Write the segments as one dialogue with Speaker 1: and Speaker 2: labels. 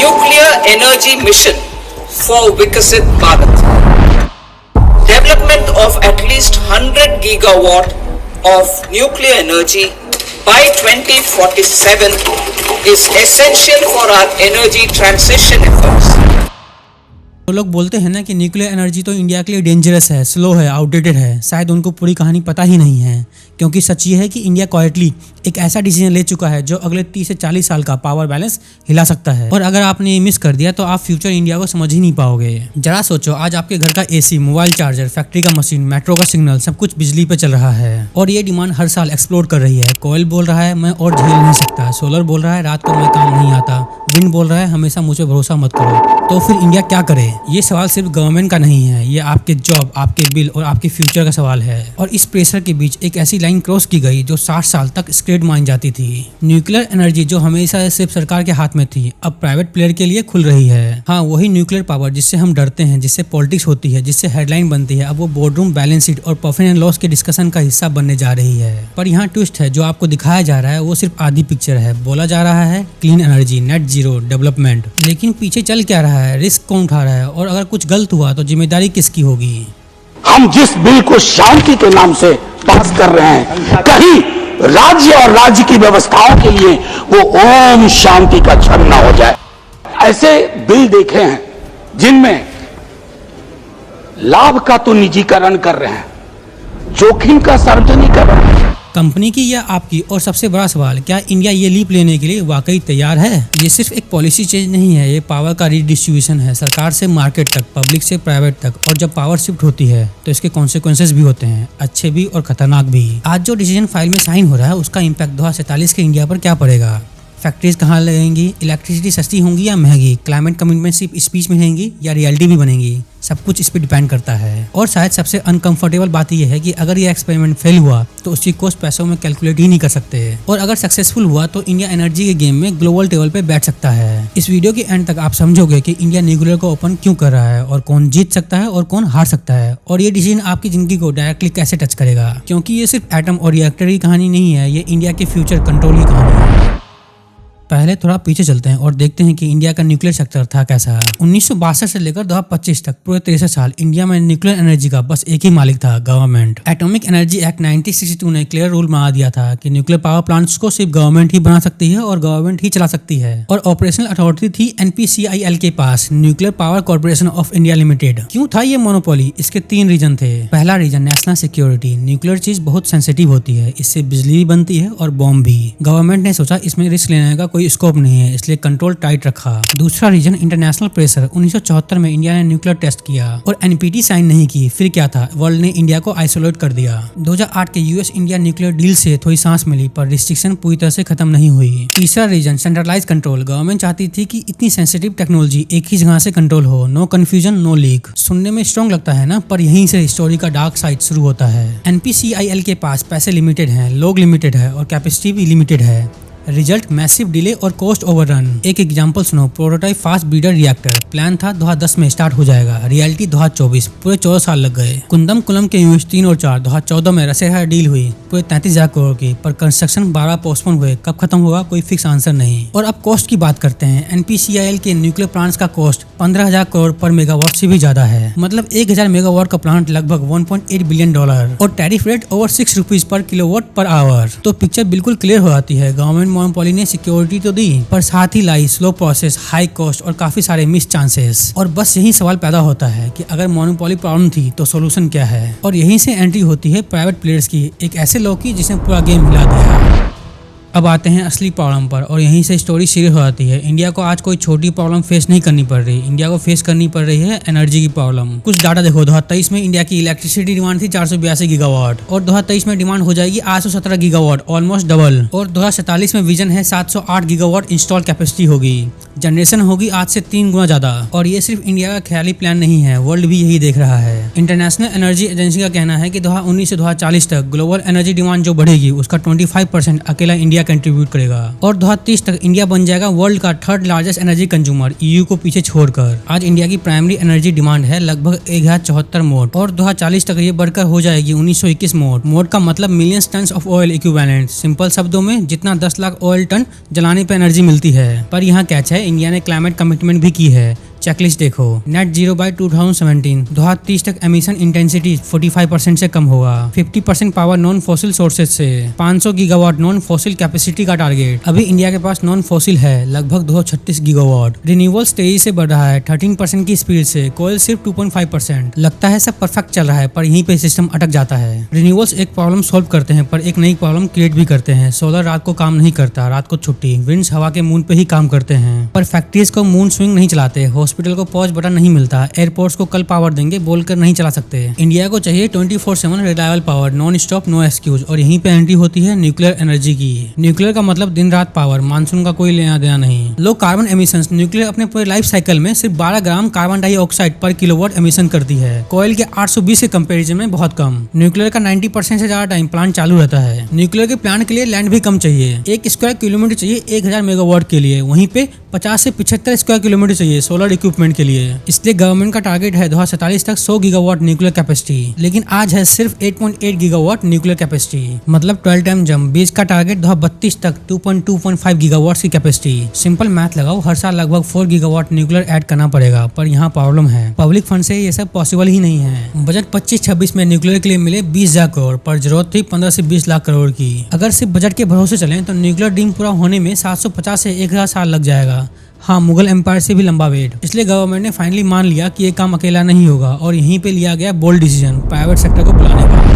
Speaker 1: Nuclear Energy Mission for Vikasit Bharat. Development of at least 100 gigawatt of nuclear energy by 2047 is essential for our energy transition efforts.
Speaker 2: तो लोग बोलते हैं ना कि nuclear energy तो India के लिए डेंजरस है, स्लो है, आउटडेटेड है। शायद उनको पूरी कहानी पता ही नहीं है, क्योंकि सच ये है कि इंडिया क्वाइटली एक ऐसा डिसीजन ले चुका है जो अगले 30 से 40 साल का पावर बैलेंस हिला सकता है। और अगर आपने ये मिस कर दिया तो आप फ्यूचर इंडिया को समझ ही नहीं पाओगे। जरा सोचो, आज आपके घर का एसी, मोबाइल चार्जर, फैक्ट्री का मशीन, मेट्रो का सिग्नल सब कुछ बिजली पे चल रहा है और ये डिमांड हर साल एक्सप्लोर कर रही है। कोयल बोल रहा है मैं और झेल नहीं सकता, सोलर बोल रहा है रात को मैं काम नहीं आता, विंड बोल रहा है हमेशा मुझे भरोसा मत करो। तो फिर इंडिया क्या करे? ये सवाल सिर्फ गवर्नमेंट का नहीं है, ये आपके जॉब, आपके बिल और आपके फ्यूचर का सवाल है। और इस प्रेशर के बीच एक ऐसी लाइन क्रॉस की गई जो 60 साल तक स्क्रेड मान जाती थी। न्यूक्लियर एनर्जी जो हमेशा सिर्फ सरकार के हाथ में थी, अब प्राइवेट प्लेयर के लिए खुल रही है। हाँ, वही न्यूक्लियर पावर जिससे हम डरते हैं, जिससे पॉलिटिक्स होती है, जिससे हेडलाइन बनती है, अब वो बोर्डरूम बैलेंस शीट और प्रॉफिट एंड लॉस के डिस्कशन का हिस्सा बनने जा रही है। पर यहाँ ट्विस्ट है, जो आपको दिखाया जा रहा है वो सिर्फ आधी पिक्चर है। बोला जा रहा है clean energy, net zero, development, लेकिन पीछे चल क्या रहा है, रिस्क कौन उठा रहा है और अगर कुछ गलत हुआ तो जिम्मेदारी किसकी होगी?
Speaker 3: हम जिस बिल को शांति के नाम से पास कर रहे हैं, कहीं राज्य और राज्य की व्यवस्थाओं के लिए वो ओम शांति का क्षण न हो जाए। ऐसे बिल देखे हैं जिनमें लाभ का तो निजीकरण कर रहे हैं, जोखिम का सार्वजनिकरण।
Speaker 2: कंपनी की या आपकी? और सबसे बड़ा सवाल, क्या इंडिया ये लीप लेने के लिए वाकई तैयार है? ये सिर्फ एक पॉलिसी चेंज नहीं है, ये पावर का रीडिस्ट्रीब्यूशन है, सरकार से मार्केट तक, पब्लिक से प्राइवेट तक। और जब पावर शिफ्ट होती है तो इसके कॉन्सिक्वेंसेस भी होते हैं, अच्छे भी और खतरनाक भी। आज जो डिसीजन फाइल में साइन हो रहा है उसका इम्पैक्ट 2047 के इंडिया पर क्या पड़ेगा? फैक्ट्रीज कहाँ लगेंगी, इलेक्ट्रिसिटी सस्ती होंगी या महंगी, क्लाइमेट कमिटमेंट सिर्फ स्पीच में रहेंगी या रियलिटी भी बनेगी, सब कुछ इस पर डिपेंड करता है। और शायद सबसे अनकंफर्टेबल बात यह है कि अगर ये एक्सपेरिमेंट फेल हुआ तो उसकी कॉस्ट पैसों में कैलकुलेट ही नहीं कर सकते, और अगर सक्सेसफुल हुआ तो इंडिया एनर्जी के गेम में ग्लोबल टेबल पे बैठ सकता है। इस वीडियो के एंड तक आप समझोगे कि इंडिया न्यूक्लियर को ओपन क्यों कर रहा है और कौन जीत सकता है और कौन हार सकता है, और ये डिसीजन आपकी जिंदगी को डायरेक्टली कैसे टच करेगा। क्योंकि ये सिर्फ एटम और रिएक्टर की कहानी नहीं है, ये इंडिया के फ्यूचर कंट्रोल की कहानी है। पहले थोड़ा पीछे चलते हैं और देखते हैं कि इंडिया का न्यूक्लियर सेक्टर था कैसा। 1962 से लेकर 2025 तक पूरे 63 साल इंडिया में न्यूक्लियर एनर्जी का बस एक ही मालिक था, गवर्नमेंट। एटॉमिक एनर्जी एक्ट 1962 ने क्लियर रूल बना दिया था कि न्यूक्लियर पावर प्लांट्स को सिर्फ गवर्नमेंट ही बना सकती है और गवर्नमेंट ही चला सकती है। और ऑपरेशनल अथॉरिटी थी NPCIL के पास, nuclear power corporation of India limited. क्यों था ये मोनोपोली? इसके 3 रीजन थे। पहला रीजन नेशनल सिक्योरिटी, न्यूक्लियर चीज बहुत सेंसिटिव होती है, इससे बिजली भी बनती है और बॉम्ब भी। गवर्नमेंट ने सोचा इसमें रिस्क लेने का कोई स्कोप नहीं है, इसलिए कंट्रोल टाइट रखा। दूसरा रीजन इंटरनेशनल प्रेशर, 1974 में इंडिया ने न्यूक्लियर टेस्ट किया और NPT साइन नहीं की। फिर क्या था, वर्ल्ड ने इंडिया को आइसोलेट कर दिया। 2008 के US इंडिया न्यूक्लियर डील से थोड़ी सांस मिली, पर रिस्ट्रिक्शन पूरी तरह से खत्म नहीं हुई। तीसरा रीजन सेंट्रलाइज कंट्रोल, गवर्नमेंट चाहती थी कि इतनी सेंसिटिव टेक्नोलॉजी एक ही जगह से कंट्रोल हो, नो कंफ्यूजन, नो लीक। सुनने में स्ट्रॉन्ग लगता है ना, पर यहीं से स्टोरी का डार्क साइड शुरू होता है। NPCIL के पास पैसे लिमिटेड हैं, लोग लिमिटेड है और कैपेसिटी भी लिमिटेड है। रिजल्ट मैसिव डिले और कॉस्ट ओवररन। एक एग्जांपल सुनो, prototype fast breeder reactor plan था 2010 में स्टार्ट हो जाएगा, रियलिटी 2024, पूरे 14 साल लग गए। कुंदम कुलम के यूनिट 3 और 4 2014 में रशिया डील हुई पूरे 33,000 करोड़ की, पर कंस्ट्रक्शन 12 पोस्टपोन हुए। कब खत्म होगा कोई फिक्स आंसर नहीं। और अब कॉस्ट की बात करते हैं। NPCIL के न्यूक्लियर प्लांट्स का कॉस्ट 15,000 करोड़ पर मेगावाट से भी ज्यादा है, मतलब 1000 मेगावाट का प्लांट लगभग $1.8 बिलियन, और tariff rate over 6 rupees per kilowatt per hour. तो पिक्चर बिल्कुल क्लियर हो जाती है। गवर्नमेंट मोनोपोली ने सिक्योरिटी तो दी, पर साथ ही लाई स्लो प्रोसेस, हाई कॉस्ट और काफी सारे मिस चांसेस। और बस यही सवाल पैदा होता है कि अगर मोनोपोली प्रॉब्लम थी तो सॉल्यूशन क्या है? और यहीं से एंट्री होती है प्राइवेट प्लेयर्स की, एक ऐसे लोग की जिसने पूरा गेम हिला दिया। अब आते हैं असली प्रॉब्लम पर, और यहीं से स्टोरी सीरियस हो जाती है। इंडिया को आज कोई छोटी प्रॉब्लम फेस नहीं करनी पड़ रही, इंडिया को फेस करनी पड़ रही है एनर्जी की प्रॉब्लम। कुछ डाटा देखो, 2023 में इंडिया की इलेक्ट्रिसिटी डिमांड थी 482 गीगावाट, और 2023 में डिमांड हो जाएगी 817 गीगावाट, ऑलमोस्ट डबल। और 2047 में विजन है 708 गीगावाट इंस्टॉल कैपेसिटी होगी, जनरेशन होगी आज से 3 गुना ज्यादा। और ये सिर्फ इंडिया का ख्याली प्लान नहीं है, वर्ल्ड भी यही देख रहा है। इंटरनेशनल एनर्जी एजेंसी का कहना है कि 2019 से 2040 तक ग्लोबल एनर्जी डिमांड जो बढ़ेगी उसका 25% अकेला इंडिया इंडिया कंट्रीब्यूट करेगा और 2030 तक इंडिया बन जाएगा वर्ल्ड का third largest energy consumer, EU को पीछे छोड़कर। आज इंडिया की प्राइमरी एनर्जी डिमांड है लगभग 1074 मोड और 2040 तक ये बढ़कर हो जाएगी 1921 मोड। मोड का मतलब millions tons of oil equivalent. Simple शब्दों में जितना 10 लाख ऑयल टन जलाने पर एनर्जी मिलती है। पर यहाँ कैच है, इंडिया ने क्लाइमेट कमिटमेंट भी की है। चेकलिस्ट देखो, नेट जीरो बाय 2017, 2030 तक एमिशन इंटेंसिटी 45% से कम होगा, 50% पावर नॉन फॉसिल सोर्सेज से, 500 गीगावाट नॉन फॉसिल कैपेसिटी का टारगेट। अभी इंडिया के पास नॉन फॉसिल है लगभग 236 गीगावाट। रिन्यूएबल्स तेजी से बढ़ रहा है 13% की स्पीड से, कोयल सिर्फ 2.5%। लगता है सब परफेक्ट चल रहा है पर यहीं पे सिस्टम अटक जाता है। रिन्यूएबल्स एक प्रॉब्लम सॉल्व करते हैं पर एक नई प्रॉब्लम क्रिएट भी करते हैं। सोलर रात को काम नहीं करता, रात को छुट्टी। विंड्स हवा के मून पे ही काम करते हैं पर फैक्ट्रीज को मून स्विंग नहीं चलाते। हॉस्पिटल को पॉज बटन नहीं मिलता। एयरपोर्ट्स को कल पावर देंगे बोलकर नहीं चला सकते। इंडिया को चाहिए 24/7 reliable power, non stop, no excuse. और यहीं पे एंट्री होती है न्यूक्लियर एनर्जी की। न्यूक्लियर का मतलब दिन रात पावर, मानसून का कोई लेना देना नहीं। Low carbon emissions. न्यूक्लियर अपने पूरे लाइफ साइकिल में सिर्फ 12 ग्राम कार्बन डाइऑक्साइड पर किलोवाट एमिशन करती है। कोयल के 820 के कंपेरिजन में बहुत कम। न्यूक्लियर का 90% से ज्यादा टाइम प्लांट चालू रहता है। न्यूक्लियर के प्लांट के लिए लैंड भी कम चाहिए। 1 स्क्वायर किलोमीटर चाहिए 1000 मेगावाट के लिए, वहीं पे 50 से 75 स्क्वायर किलोमीटर चाहिए सोलर इक्विपमेंट के लिए। इसलिए गवर्नमेंट का टारगेट है 2047 तक 100 गीगावाट न्यूक्लियर कैपेसिटी, लेकिन आज है सिर्फ 8.8 गीगावाट न्यूक्लियर कैपेसिटी, मतलब 12 टाइम जंप। 20 का टारगेट 2032 तक 2.5 गीगावाट की कैपेसिटी। सिंपल मैथ लगाओ, हर साल लगभग 4 गीगावाट न्यूक्लियर ऐड करना पड़ेगा। पर यहाँ प्रॉब्लम है, पब्लिक फंड से ये सब पॉसिबल ही नहीं है। बजट 25-26 में न्यूक्लियर के लिए मिले 20,000 करोड़, पर जरूरत थी 15 से 20 लाख करोड़ की। अगर सिर्फ बजट के भरोसे चलें तो न्यूक्लियर ड्रीम पूरा होने में 750 से 1000 साल लग जाएगा। हाँ, मुगल एम्पायर से भी लंबा वेट। इसलिए गवर्नमेंट ने फाइनली मान लिया कि ये काम अकेला नहीं होगा और यहीं पे लिया गया बोल्ड डिसीजन, प्राइवेट सेक्टर को बुलाने का।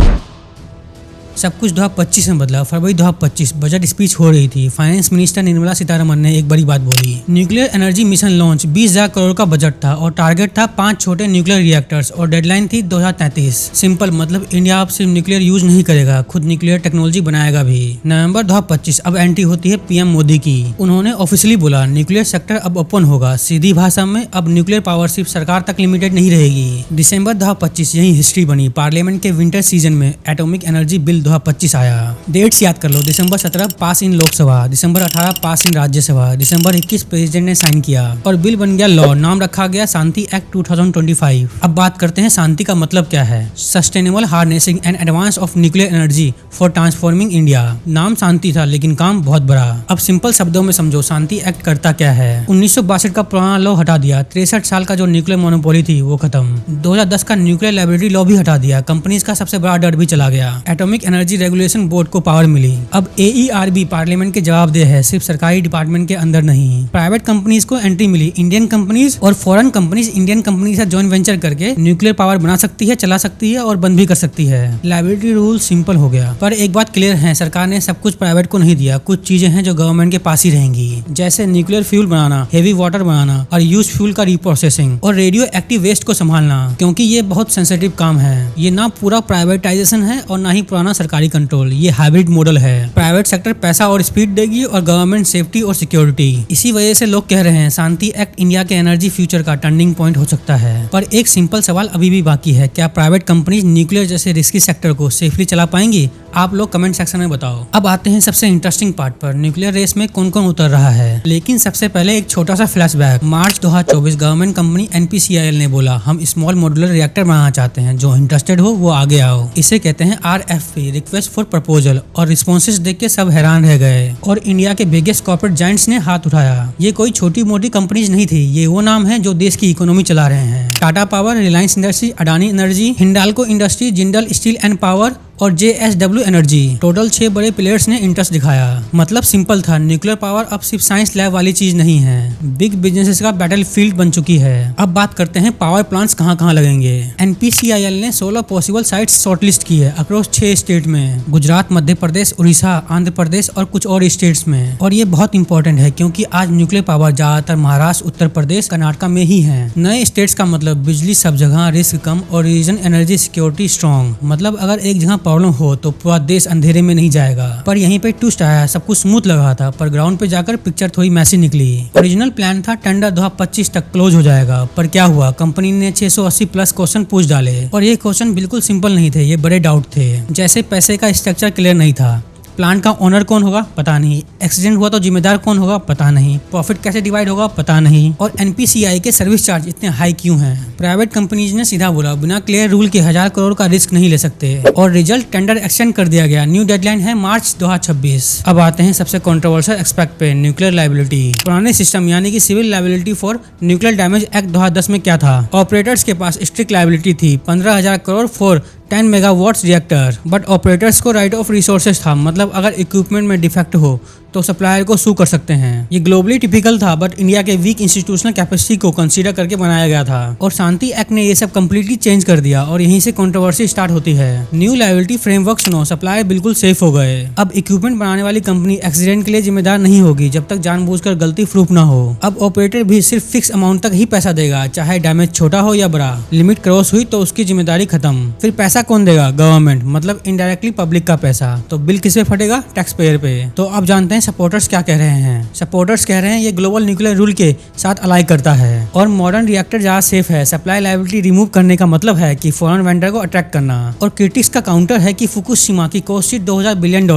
Speaker 2: सब कुछ 2025 में बदला। फरवरी 2025 बजट स्पीच हो रही थी। फाइनेंस मिनिस्टर निर्मला सीतारमण ने एक बड़ी बात बोली। Nuclear energy mission launch, 20,000 crore का बजट था और टारगेट था 5 छोटे न्यूक्लियर रिएक्टर्स और डेडलाइन थी 2033। सिंपल मतलब इंडिया अब सिर्फ न्यूक्लियर यूज नहीं करेगा, खुद न्यूक्लियर टेक्नोलॉजी बनाएगा भी। नवंबर 2025 अब एंट्री होती है पीएम मोदी की। उन्होंने ऑफिशियली बोला न्यूक्लियर सेक्टर अब ओपन होगा। सीधी भाषा में अब न्यूक्लियर पावर सिर्फ सरकार तक लिमिटेड नहीं रहेगी। दिसंबर 2025 यही हिस्ट्री बनी। पार्लियामेंट के विंटर सीजन में एटॉमिक एनर्जी बिल 2025 आया। डेट्स याद कर लो, दिसंबर 17 पास इन लोकसभा, दिसंबर 18 पास इन राज्यसभा, दिसंबर 21 प्रेसिडेंट ने साइन किया और बिल बन गया लॉ। नाम रखा गया शांति एक्ट 2025। अब बात करते हैं शांति का मतलब क्या है। Sustainable harnessing and advance of nuclear energy for transforming India. नाम शांति था लेकिन काम बहुत बड़ा। अब सिंपल शब्दों में समझो, शांति एक्ट करता क्या है। 1962 का पुराना लॉ हटा दिया। 63 साल का जो न्यूक्लियर मोनोपोली थी वो खत्म। 2010 का न्यूक्लियर लाइब्रेरी लॉ भी हटा दिया। कंपनीज का सबसे बड़ा डर भी चला गया। एटॉमिक एनर्जी रेगुलेशन बोर्ड को पावर मिली। अब AERB पार्लियामेंट के जवाबदेह है, सिर्फ सरकारी डिपार्टमेंट के अंदर नहीं। प्राइवेट कंपनीज को एंट्री मिली। इंडियन कंपनीज और फॉरेन कंपनीज इंडियन कंपनी से जॉइंट वेंचर करके न्यूक्लियर पावर बना सकती है, चला सकती है और बंद भी कर सकती है। लाइब्रेरी रूल सिंपल हो गया। पर एक बात क्लियर है, सरकार ने सब कुछ प्राइवेट को नहीं दिया। कुछ चीजें हैं जो गवर्नमेंट के पास ही रहेंगी, जैसे न्यूक्लियर फ्यूल बनाना, हेवी वाटर बनाना और यूज फ्यूल का रिप्रोसेसिंग और रेडियो एक्टिव वेस्ट को संभालना, क्योंकि ये बहुत सेंसिटिव काम है। ये ना पूरा प्राइवेटाइजेशन है और ना ही पुराना सरकारी कंट्रोल। ये हाइब्रिड मॉडल है। प्राइवेट सेक्टर पैसा और स्पीड देगी और गवर्नमेंट सेफ्टी और सिक्योरिटी। इसी वजह से लोग कह रहे हैं शांति एक्ट इंडिया के एनर्जी फ्यूचर का टर्निंग पॉइंट हो सकता है। पर एक सिंपल सवाल अभी भी बाकी है, क्या प्राइवेट कंपनीज न्यूक्लियर जैसे रिस्की सेक्टर को सेफली चला पाएंगी? आप लोग कमेंट सेक्शन में बताओ। अब आते हैं सबसे इंटरेस्टिंग पार्ट पर, न्यूक्लियर रेस में कौन कौन उतर रहा है। लेकिन सबसे पहले एक छोटा सा फ्लैशबैक। मार्च 2024 गवर्नमेंट कंपनी NPCIL ने बोला हम स्मॉल मॉड्यूलर रिएक्टर बनाना चाहते हैं, जो इंटरेस्टेड हो वो आगे आओ। इसे कहते हैं RFP, रिक्वेस्ट फॉर प्रपोजल। और रिस्पॉन्सेज देख के सब हैरान रह गए और इंडिया के बिगेस्ट कॉर्पोरेट जायंट्स ने हाथ उठाया। ये कोई छोटी मोटी कंपनीज नहीं थी, ये वो नाम है जो देश की इकोनॉमी चला रहे हैं। Tata power, Reliance industry, Adani energy, Hindalco industry, Jindal steel and power और JSW एनर्जी। टोटल 6 बड़े प्लेयर्स ने इंटरेस्ट दिखाया। मतलब सिंपल था, न्यूक्लियर पावर अब सिर्फ साइंस लैब वाली चीज नहीं है, बिग बिजनेसेस का बैटल फील्ड बन चुकी है। अब बात करते हैं पावर प्लांट्स कहाँ कहाँ लगेंगे। NPCIL ने 16 पॉसिबल साइट्स शॉर्टलिस्ट की है अक्रॉस 6 स्टेट में, गुजरात, मध्य प्रदेश, उड़ीसा, आंध्र प्रदेश और कुछ और स्टेट्स में। और ये बहुत इंपॉर्टेंट है क्योंकि आज न्यूक्लियर पावर ज्यादातर महाराष्ट्र, उत्तर प्रदेश, कर्नाटक में ही है। नए स्टेट्स का मतलब बिजली सब जगह, रिस्क कम और रीजन एनर्जी सिक्योरिटी स्ट्रॉन्ग। मतलब अगर एक जगह प्रॉब्लम हो तो पूरा देश अंधेरे में नहीं जाएगा। पर यहीं पे ट्विस्ट आया, सब कुछ स्मूथ लगा था पर ग्राउंड पे जाकर पिक्चर थोड़ी मैसी निकली। ओरिजिनल प्लान था टेंडर 2025 तक क्लोज हो जाएगा, पर क्या हुआ, कंपनी ने 680 प्लस क्वेश्चन पूछ डाले और ये क्वेश्चन बिल्कुल सिंपल नहीं थे, ये बड़े डाउट थे। जैसे पैसे का स्ट्रक्चर क्लियर नहीं था, प्लांट का ओनर कौन होगा पता नहीं, एक्सीडेंट हुआ तो जिम्मेदार कौन होगा पता नहीं, प्रॉफिट कैसे डिवाइड होगा पता नहीं, और एनपीसीआई के सर्विस चार्ज इतने हाई क्यों हैं। प्राइवेट कंपनीज ने सीधा बोला बिना क्लियर रूल के 1000 करोड़ का रिस्क नहीं ले सकते और रिजल्ट टेंडर एक्सटेंड कर दिया गया। न्यू डेडलाइन है मार्च 2026। अब आते हैं सबसे कंट्रोवर्शियल एक्सपेक्ट पे, न्यूक्लियर लायबिलिटी। पुराने सिस्टम यानी कि civil liability for nuclear damage act 2010 में क्या था? ऑपरेटर्स के पास स्ट्रिक्ट लायबिलिटी थी 15,000 crore for 10 megawatts reactor, but operators को राइट ऑफ रिसोर्सेज था, मतलब अगर इक्विपमेंट में डिफेक्ट हो तो सप्लायर को सू कर सकते हैं। ये ग्लोबली टिपिकल था, बट इंडिया के वीक इंस्टीट्यूशनल कैपेसिटी को कंसीडर करके बनाया गया था और शांति एक्ट ने ये सब कंप्लीटली चेंज कर दिया और यहीं से कंट्रोवर्सी स्टार्ट होती है। न्यू लायबिलिटी फ्रेमवर्क सुनो, सप्लायर बिल्कुल सेफ हो गए। अब इक्विपमेंट बनाने वाली कंपनी एक्सीडेंट के लिए जिम्मेदार नहीं होगी जब तक जानबूझकर गलती प्रूफ ना हो। अब ऑपरेटर भी सिर्फ फिक्स अमाउंट तक ही पैसा देगा, चाहे डैमेज छोटा हो या बड़ा। लिमिट क्रॉस हुई तो उसकी जिम्मेदारी खत्म। फिर पैसा कौन देगा? गवर्नमेंट, मतलब इनडायरेक्टली पब्लिक का पैसा। तो बिल किस पे फटेगा? टैक्स पेयर पे। तो आप जानते हैं सपोर्टर्स क्या कह रहे हैं। सपोर्टर्स कह रहे हैं ये ग्लोबल न्यूक्लियर रूल के साथ अलाई करता है और मॉडर्न रिएक्टर ज्यादा सेफ है। सप्लाई लायबिलिटी रिमूव करने का मतलब है कि फॉरेन वेंडर को अट्रैक्ट करना। और क्रिटिक्स का काउंटर है कि फुकुशिमा की कॉस्ट शीट $2000 बिलियन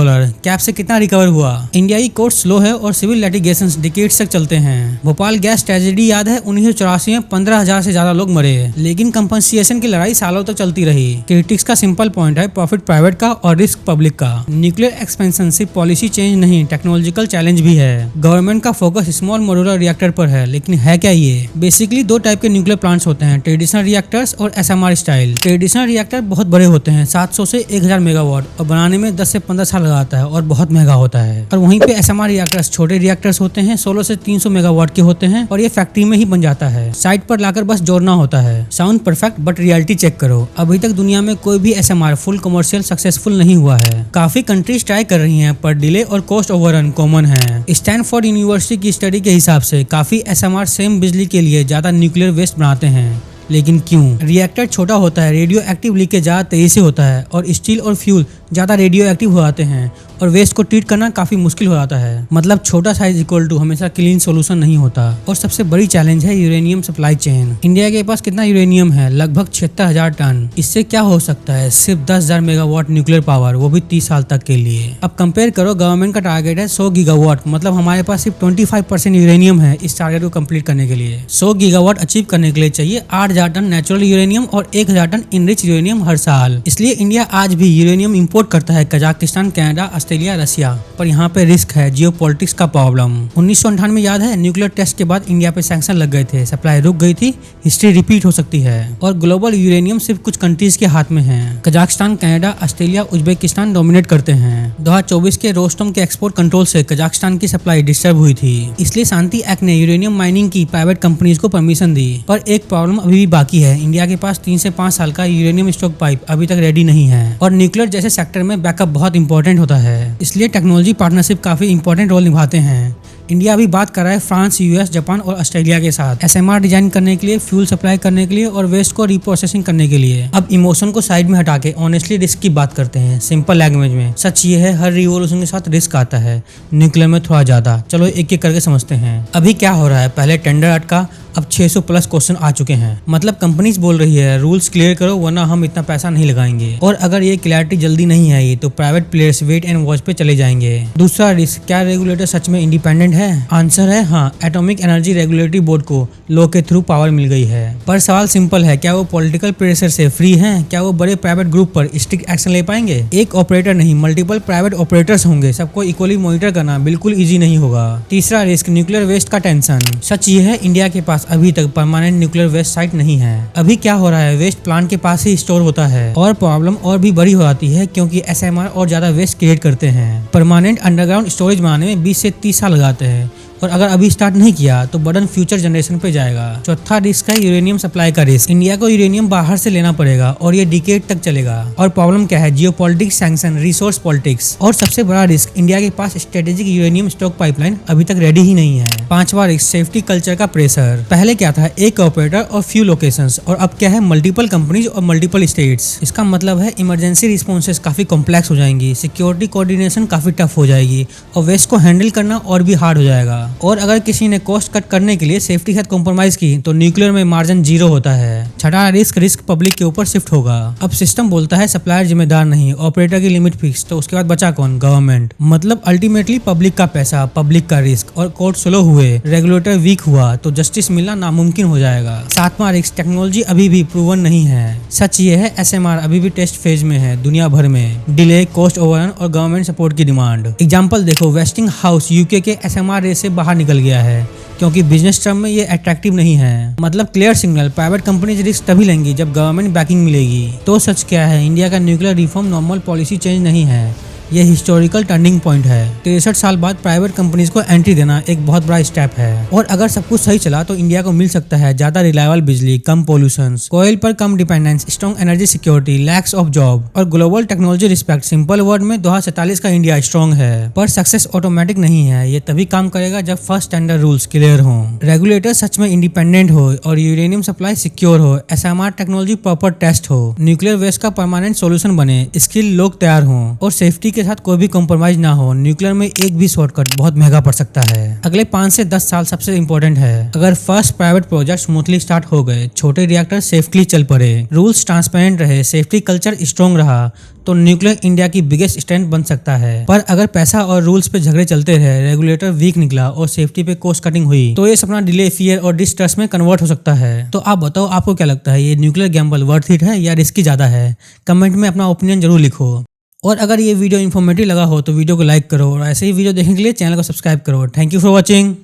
Speaker 2: कैप से कितना रिकवर हुआ। इंडिया की कोर्ट स्लो है और सिविल लिटिगेशंस डिकेड्स तक चलते हैं। भोपाल गैस ट्रेजेडी याद है? 1984 में 15,000 से ज्यादा लोग मरे, लेकिन कंपनसेशन की लड़ाई सालों तक चलती रही। क्रिटिक्स का सिंपल पॉइंट है प्रॉफिट प्राइवेट का और रिस्क पब्लिक का। न्यूक्लियर एक्सपेंशन सिर्फ पॉलिसी चेंज नहीं, टेक्नोलॉजिकल चैलेंज भी है। गवर्नमेंट का फोकस स्मॉल मॉड्यूलर रिएक्टर पर है, लेकिन है क्या ये? बेसिकली दो टाइप के न्यूक्लियर प्लांट्स होते हैं, ट्रेडिशनल रिएक्टर्स और एसएमआर स्टाइल। ट्रेडिशनल रिएक्टर बहुत बड़े होते हैं, 700 से 1000 मेगावाट, और बनाने में 10 से 15 साल लगाता है और बहुत महंगा होता है। और वहीं पे एसएमआर रिएक्टर्स छोटे रिएक्टर्स होते हैं, 16 से 300 मेगावाट के होते हैं और ये फैक्ट्री में ही बन जाता है। साइट पर लाकर बस जोड़ना होता है। Sound perfect, but reality check करो। अभी तक दुनिया में कोई भी एसएमआर फुल कमर्शियल सक्सेसफुल नहीं हुआ है। काफी कंट्रीज ट्राई कर रही हैं, पर डिले और कॉस्ट ओवररन कॉमन है। स्टैनफोर्ड यूनिवर्सिटी की स्टडी के हिसाब से काफी एसएमआर सेम बिजली के लिए ज्यादा न्यूक्लियर वेस्ट बनाते हैं, लेकिन क्यों? रिएक्टर छोटा होता है, रेडियो एक्टिव लीकेज ज्यादा तेजी से होता है और स्टील और फ्यूल ज्यादा रेडियो एक्टिव हो जाते हैं और वेस्ट को ट्रीट करना काफी मुश्किल हो जाता है। मतलब छोटा साइज इक्वल टू हमेशा क्लीन सोल्यूशन नहीं होता। और सबसे बड़ी चैलेंज है यूरेनियम सप्लाई चेन। इंडिया के पास कितना यूरेनियम है? लगभग 76,000 टन। इससे क्या हो सकता है? सिर्फ 10,000 मेगावाट न्यूक्लियर पावर, वो भी 30 साल तक के लिए। अब कंपेयर करो, गवर्नमेंट का टारगेट है 100 गीगावाट, मतलब हमारे पास सिर्फ 25% यूरेनियम है इस टारगेट को कंप्लीट करने के लिए। 100 गीगावाट अचीव करने के लिए चाहिए 8,000 टन नेचुरल यूरेनियम और 1,000 टन इनरिच यूरेनियम हर साल। इसलिए इंडिया आज भी यूरेनियम इंपोर्ट करता है कजाकिस्तान, कनाडा, ऑस्ट्रेलिया, रसिया। पर यहाँ पे रिस्क है, जियोपॉलिटिक्स का प्रॉब्लम। 1998 में याद है, न्यूक्लियर टेस्ट के बाद इंडिया पे सैंक्शन लग गए थे, सप्लाई रुक गई थी। हिस्ट्री रिपीट हो सकती है और ग्लोबल यूरेनियम सिर्फ कुछ कंट्रीज के हाथ में है। Kazakhstan, Canada, Australia, Uzbekistan dominate करते हैं। 2024 के रोस्टम के एक्सपोर्ट कंट्रोल से कजाकिस्तान की सप्लाई डिस्टर्ब हुई थी, इसलिए शांति एक्ट ने यूरेनियम माइनिंग की प्राइवेट कंपनीज को परमिशन दी। पर एक प्रॉब्लम अभी भी बाकी है, इंडिया के पास 3 से 5 साल का यूरेनियम स्टॉक पाइप अभी तक रेडी नहीं है और न्यूक्लियर जैसे सेक्टर में बैकअप बहुत इंपॉर्टेंट होता है, इसलिए टेक्नोलॉजी पार्टनरशिप काफी इंपॉर्टेंट रोल निभाते हैं। इंडिया अभी बात कर रहा है फ्रांस, यूएस, जापान और ऑस्ट्रेलिया के साथ एसएमआर डिजाइन करने के लिए, फ्यूल सप्लाई करने के लिए और वेस्ट को रिप्रोसेसिंग करने के लिए। अब इमोशन को साइड में हटा के ऑनेस्टली रिस्क की बात करते हैं सिंपल लैंग्वेज में। सच ये है, हर रिवॉल्यूशन के साथ रिस्क आता है, न्यूक्लियर में थोड़ा ज्यादा। चलो एक एक करके समझते हैं। अभी क्या हो रहा है? पहले टेंडर अटका, अब 600 प्लस क्वेश्चन आ चुके हैं। मतलब कंपनीज बोल रही है रूल्स क्लियर करो वरना हम इतना पैसा नहीं लगाएंगे। और अगर ये क्लैरिटी जल्दी नहीं आई तो private players wait and watch पे चले जाएंगे। दूसरा रिस्क, क्या रेगुलेटर सच में इंडिपेंडेंट है? आंसर है हाँ, एटॉमिक एनर्जी रेगुलेटरी बोर्ड को लॉ के थ्रू पावर मिल गई है। पर सवाल सिंपल है, क्या वो पॉलिटिकल प्रेशर से फ्री हैं? क्या वो बड़े प्राइवेट ग्रुप पर स्ट्रिक्ट एक्शन ले पाएंगे? एक ऑपरेटर नहीं, मल्टीपल प्राइवेट ऑपरेटर्स होंगे, सबको इक्वली मॉनिटर करना बिल्कुल ईजी नहीं होगा। तीसरा रिस्क, न्यूक्लियर वेस्ट का टेंशन। सच ये है, इंडिया के पास अभी तक परमानेंट न्यूक्लियर वेस्ट साइट नहीं है। अभी क्या हो रहा है, वेस्ट प्लांट के पास ही स्टोर होता है और प्रॉब्लम और भी बड़ी हो जाती है क्योंकि एसएमआर और ज्यादा वेस्ट क्रिएट करते हैं। परमानेंट अंडरग्राउंड स्टोरेज बनाने में 20 से 30 साल लगाते हैं और अगर अभी स्टार्ट नहीं किया तो बर्डन फ्यूचर जनरेशन पे जाएगा। चौथा रिस्क है यूरेनियम सप्लाई का रिस्क। इंडिया को यूरेनियम बाहर से लेना पड़ेगा और ये डिकेड तक चलेगा। और प्रॉब्लम क्या है? Geopolitics, sanction, resource politics. और सबसे बड़ा रिस्क, इंडिया के पास स्ट्रेटेजिक यूरेनियम स्टॉक पाइपलाइन अभी तक रेडी ही नहीं है। पांचवा रिस्क, सेफ्टी कल्चर का प्रेशर। पहले क्या था, एक ऑपरेटर और फ्यू लोकेशंस, और अब क्या है, मल्टीपल कंपनीज और मल्टीपल स्टेट्स। इसका मतलब है इमरजेंसी रिस्पॉन्सेस काफी कॉम्प्लेक्स हो जाएंगी, सिक्योरिटी कोऑर्डिनेशन काफी टफ हो जाएगी और वेस्ट को हैंडल करना और भी हार्ड हो जाएगा। और अगर किसी ने कॉस्ट कट करने के लिए सेफ्टी के साथ कॉम्प्रोमाइज की तो न्यूक्लियर में मार्जिन 0 होता है। छठा, रिस्क पब्लिक के ऊपर शिफ्ट होगा। अब सिस्टम बोलता है सप्लायर जिम्मेदार नहीं, ऑपरेटर की लिमिट फिक्स, तो उसके बाद बचा कौन? गवर्नमेंट। मतलब अल्टीमेटली पब्लिक का पैसा, पब्लिक का रिस्क, और कोर्ट स्लो हुए, रेगुलेटर वीक हुआ तो जस्टिस मिलना नामुमकिन हो जाएगा। सातवां, रिस्क टेक्नोलॉजी अभी भी प्रूवन नहीं है। सच ये है SMR अभी भी टेस्ट फेज में है दुनिया भर में। डिले, कॉस्ट ओवररन और गवर्नमेंट सपोर्ट की डिमांड। एग्जाम्पल देखो, वेस्टिंग हाउस UK के SMR रेस से बाहर निकल गया है क्योंकि बिजनेस टर्म में ये अट्रैक्टिव नहीं है। मतलब clear signal, private companies risk तभी लेंगी जब गवर्नमेंट बैकिंग मिलेगी। तो सच क्या है? इंडिया का nuclear reform normal policy change नहीं है, ये हिस्टोरिकल टर्निंग पॉइंट है। 63 साल बाद प्राइवेट कंपनीज को एंट्री देना एक बहुत बड़ा स्टेप है। और अगर सब कुछ सही चला तो इंडिया को मिल सकता है ज्यादा रिलायबल बिजली, कम पोल्यूशन, कोयल पर कम dependence, strong energy security, lakhs of job और global technology respect. Simple word में 2047 का इंडिया स्ट्रॉन्ग है। पर सक्सेस ऑटोमेटिक नहीं है, ये तभी काम करेगा जब फर्स्ट स्टैंडर्ड रूल्स क्लियर हो, रेगुलेटर सच में इंडिपेंडेंट हो और यूरेनियम सप्लाई सिक्योर हो, SMR टेक्नोलॉजी प्रॉपर टेस्ट हो, न्यूक्लियर वेस्ट का परमानेंट सोल्यूशन बने, स्किल लोग तैयार हो और सेफ्टी के साथ कोई भी कॉम्प्रोमाइज ना हो। न्यूक्लियर में एक भी शॉर्टकट बहुत महंगा पड़ सकता है। अगले 5 से 10 साल सबसे इंपॉर्टेंट है। अगर first private project smoothly start हो गए, छोटे रिएक्टर सेफली चल पड़े, रूल्स ट्रांसपेरेंट रहे, सेफ्टी कल्चर स्ट्रॉन्ग रहा तो न्यूक्लियर इंडिया की बिगेस्ट स्ट्रेंथ बन सकता है। पर अगर पैसा और रूल्स पे झगड़े चलते रहे, रेगुलेटर वीक निकला और सेफ्टी पे कॉस्ट कटिंग हुई तो ये सपना डिले, फियर और डिस्ट्रस्ट में कन्वर्ट हो सकता है। तो आप बताओ, आपको क्या लगता है, ये न्यूक्लियर गैम्बल वर्थ इट है या रिस्की ज्यादा है? कमेंट में अपना ओपिनियन जरूर लिखो। और अगर ये वीडियो इन्फॉर्मेटिव लगा हो तो वीडियो को लाइक करो और ऐसे ही वीडियो देखने के लिए चैनल को सब्सक्राइब करो। Thank you for watching.